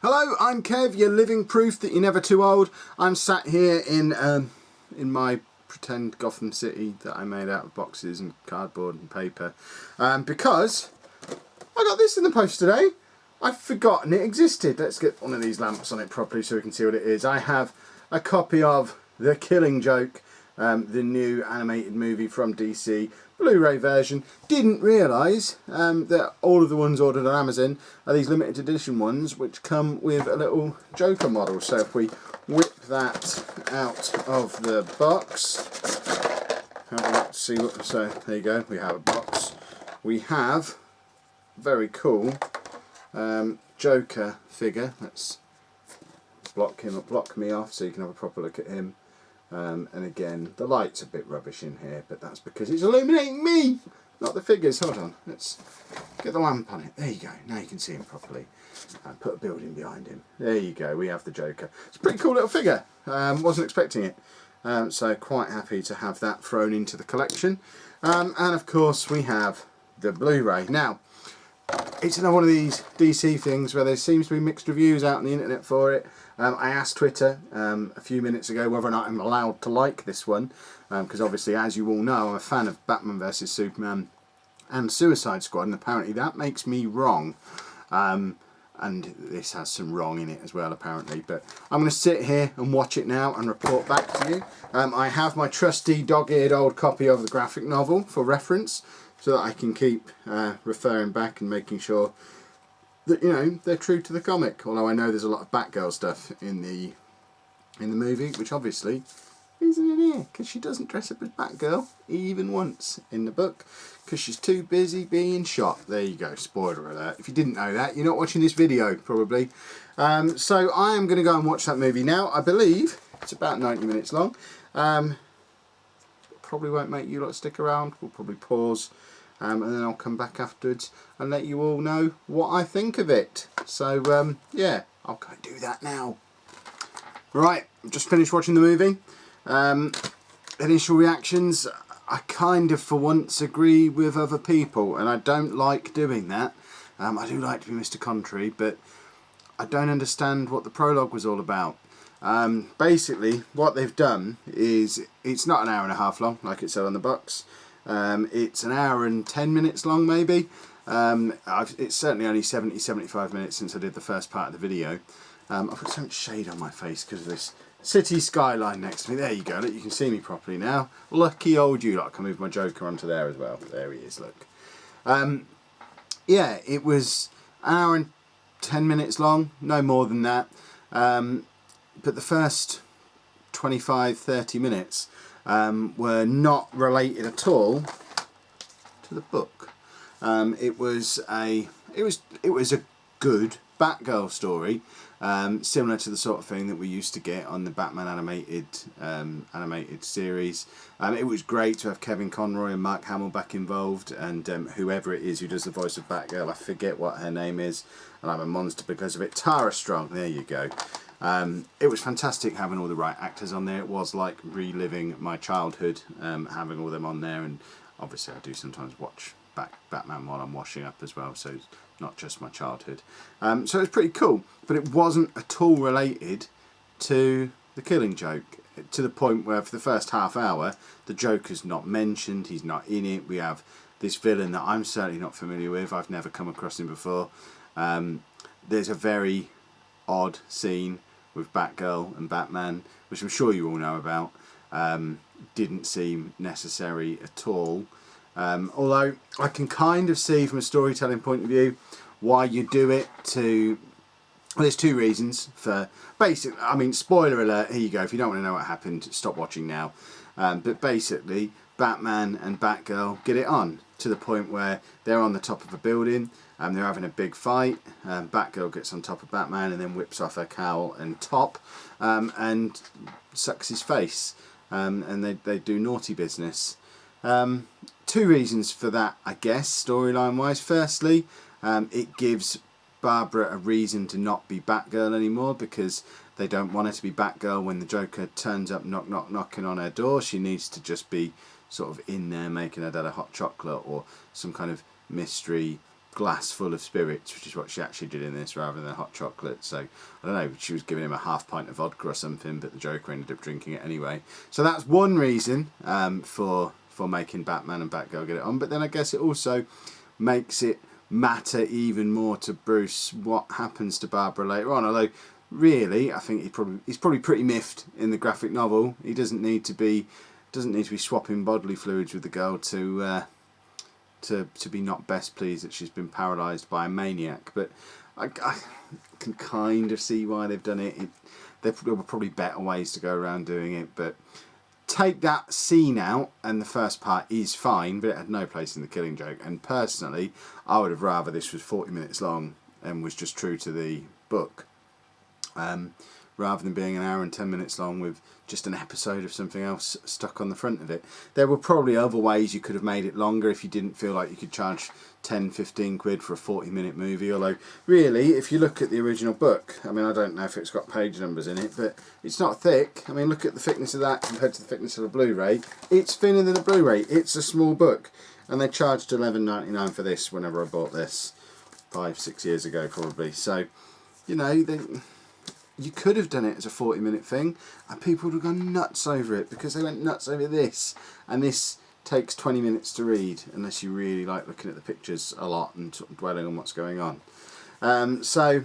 Hello, I'm Kev, your living proof that you're never too old. I'm sat here in my pretend Gotham City that I made out of boxes and cardboard and paper because I got this in the post today. I've forgotten it existed. Let's get one of these lamps on it properly so we can see what it is. I have a copy of The Killing Joke, the new animated movie from DC, Blu-ray version. Didn't realise that all of the ones ordered on Amazon are these limited edition ones which come with a little Joker model. So if we whip that out of the box, have a look to see what, so there you go, we have a box. We have very cool Joker figure. Let's block me off so you can have a proper look at him. And again, the light's a bit rubbish in here, but that's because it's illuminating me, not the figures. Hold on, let's get the lamp on it. There you go, now you can see him properly. And put a building behind him. There you go, we have the Joker. It's a pretty cool little figure, wasn't expecting it. So quite happy to have that thrown into the collection. And of course we have the Blu-ray. Now, it's another one of these DC things where there seems to be mixed reviews out on the internet for it. I asked Twitter a few minutes ago whether or not I'm allowed to like this one, because obviously, as you all know, I'm a fan of Batman vs Superman and Suicide Squad, and apparently that makes me wrong. And this has some wrong in it as well, apparently. But I'm going to sit here and watch it now and report back to you. I have my trusty dog-eared old copy of the graphic novel for reference, so that I can keep referring back and making sure that, you know, they're true to the comic. Although I know there's a lot of Batgirl stuff in the movie, which obviously isn't in here, because she doesn't dress up as Batgirl even once in the book, because she's too busy being shot. There you go, spoiler alert. If you didn't know that, you're not watching this video probably. So I am going to go and watch that movie now. I believe it's about 90 minutes long. Probably won't make you lot stick around. We'll probably pause. And then I'll come back afterwards and let you all know what I think of it. So yeah, I'll go and do that now. Right, I've just finished watching the movie. Initial reactions, I kind of for once agree with other people, and I don't like doing that. I do like to be Mr. Contrary, but I don't understand what the prologue was all about. Basically, what they've done is, it's not an hour and a half long like it said on the box. It's an hour and 10 minutes long maybe. It's certainly only 70-75 minutes since I did the first part of the video. I've got so much shade on my face because of this city skyline next to me. There you go, look, you can see me properly now. Lucky old you lot. I can move my Joker onto there as well. There he is, look. Yeah, it was an hour and 10 minutes long, no more than that. But the first 25-30 minutes were not related at all to the book. It was a good Batgirl story, similar to the sort of thing that we used to get on the Batman animated series. It was great to have Kevin Conroy and Mark Hamill back involved, and whoever it is who does the voice of Batgirl, I forget what her name is, and I'm a monster because of it. Tara Strong, there you go. It was fantastic having all the right actors on there. It was like reliving my childhood, having all them on there, and obviously I do sometimes watch Batman while I'm washing up as well, so it's not just my childhood. So it was pretty cool, but it wasn't at all related to The Killing Joke, to the point where for the first half hour the Joker's not mentioned, he's not in it. We have this villain that I'm certainly not familiar with, I've never come across him before. There's a very odd scene with Batgirl and Batman, which I'm sure you all know about. Didn't seem necessary at all. Although I can kind of see from a storytelling point of view why you do it to... Well, there's two reasons for... Basically, I mean, spoiler alert, here you go. If you don't want to know what happened, stop watching now. But basically, Batman and Batgirl get it on to the point where they're on the top of a building. They're having a big fight. Batgirl gets on top of Batman and then whips off her cowl and top and sucks his face. And they do naughty business. Two reasons for that, I guess, storyline wise. Firstly, it gives Barbara a reason to not be Batgirl anymore, because they don't want her to be Batgirl when the Joker turns up knocking on her door. She needs to just be sort of in there making her dad a hot chocolate or some kind of mystery glass full of spirits, which is what she actually did in this, rather than hot chocolate. So I don't know, she was giving him a half pint of vodka or something, but the Joker ended up drinking it anyway. So that's one reason for making Batman and Batgirl get it on. But then I guess it also makes it matter even more to Bruce what happens to Barbara later on. Although really, I think he's probably pretty miffed in the graphic novel. He doesn't need to be swapping bodily fluids with the girl to be not best pleased that she's been paralysed by a maniac. But I can kind of see why they've done it. There were probably better ways to go around doing it, but take that scene out and the first part is fine, but it had no place in the Killing Joke. And personally, I would have rather this was 40 minutes long and was just true to the book, rather than being an hour and 10 minutes long with just an episode of something else stuck on the front of it. There were probably other ways you could have made it longer if you didn't feel like you could charge 10-15 quid for a 40-minute movie. Although really, if you look at the original book, I mean, I don't know if it's got page numbers in it, but it's not thick. I mean, look at the thickness of that compared to the thickness of a Blu-ray. It's thinner than a Blu-ray. It's a small book, and they charged $11.99 for this whenever I bought this 5-6 years ago probably. So, you know, you could have done it as a 40-minute thing and people would have gone nuts over it, because they went nuts over this, and this takes 20 minutes to read unless you really like looking at the pictures a lot and sort of dwelling on what's going on. So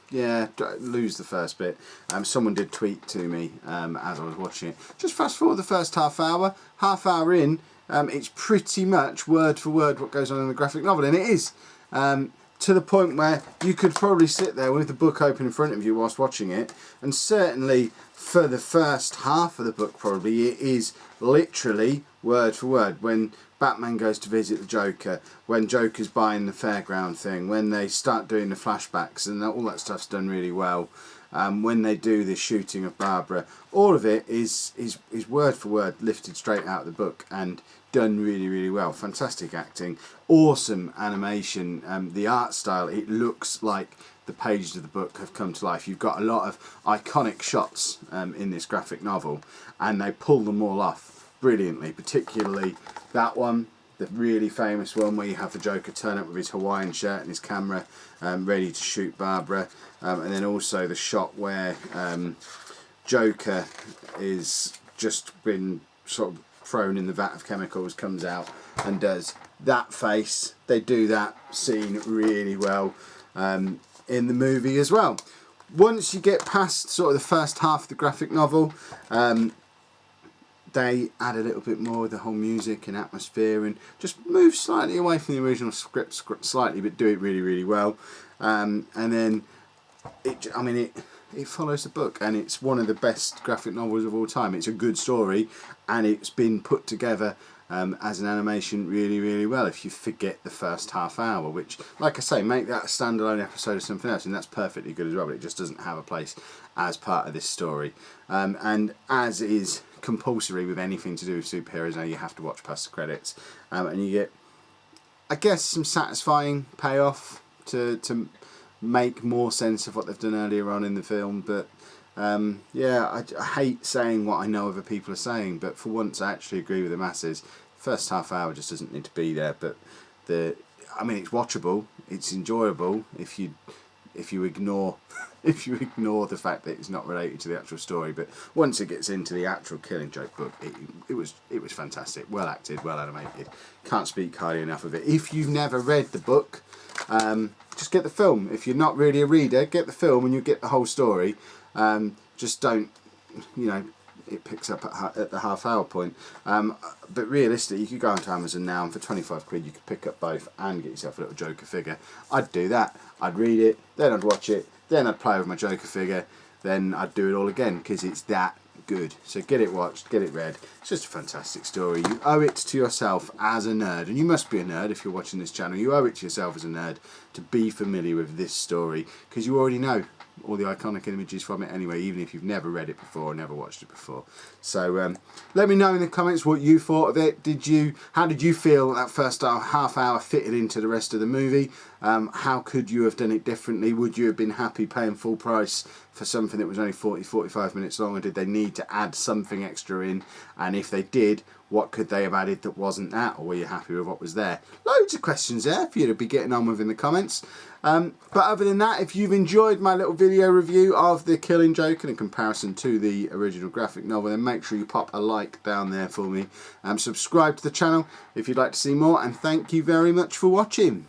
yeah, lose the first bit. Someone did tweet to me as I was watching it, just fast forward the first half hour in, it's pretty much word for word what goes on in the graphic novel, and it is. To the point where you could probably sit there with the book open in front of you whilst watching it, and certainly for the first half of the book probably it is literally word for word. When Batman goes to visit the Joker, when Joker's buying the fairground thing, when they start doing the flashbacks, and all that stuff's done really well. When they do the shooting of Barbara, all of it is word for word lifted straight out of the book and done really, really well. Fantastic acting, awesome animation, the art style, it looks like the pages of the book have come to life. You've got a lot of iconic shots in this graphic novel, and they pull them all off brilliantly, particularly that one, the really famous one where you have the Joker turn up with his Hawaiian shirt and his camera ready to shoot Barbara, and then also the shot where Joker is just been sort of thrown in the vat of chemicals, comes out and does that face. They do that scene really well in the movie as well. Once you get past sort of the first half of the graphic novel, they add a little bit more with the whole music and atmosphere, and just move slightly away from the original script slightly, but do it really, really well. And then it follows the book, and it's one of the best graphic novels of all time. It's a good story, and it's been put together as an animation really, really well. If you forget the first half hour, which, like I say, make that a standalone episode of something else, and that's perfectly good as well, but it just doesn't have a place as part of this story. And as is compulsory with anything to do with superheroes, now you have to watch past the credits, and you get, I guess, some satisfying payoff to make more sense of what they've done earlier on in the film. But yeah, I hate saying what I know other people are saying, but for once I actually agree with the masses. First half hour just doesn't need to be there, but it's watchable, it's enjoyable if you ignore the fact that it's not related to the actual story. But once it gets into the actual Killing Joke book, it was fantastic, well acted, well animated. Can't speak highly enough of it. If you've never read the book, just get the film. If you're not really a reader, get the film and you'll get the whole story. Just don't, it picks up at the half hour point. But realistically, you could go onto Amazon now, and for 25 quid you could pick up both and get yourself a little Joker figure. I'd do that. I'd read it, then I'd watch it, then I'd play with my Joker figure, then I'd do it all again, because it's that good. So get it watched, get it read. It's just a fantastic story. You owe it to yourself as a nerd, and you must be a nerd if you're watching this channel. You owe it to yourself as a nerd to be familiar with this story, because you already know all the iconic images from it anyway, even if you've never read it before or never watched it before. So let me know in the comments what you thought of it. How did you feel that first half hour fitted into the rest of the movie? How could you have done it differently? Would you have been happy paying full price for something that was only 40-45 minutes long, or did they need to add something extra in? And if they did, what could they have added that wasn't that, or were you happy with what was there? Loads of questions there for you to be getting on with in the comments. But other than that, if you've enjoyed my little video review of the Killing Joke in comparison to the original graphic novel, then make sure you pop a like down there for me. Subscribe to the channel if you'd like to see more, and thank you very much for watching.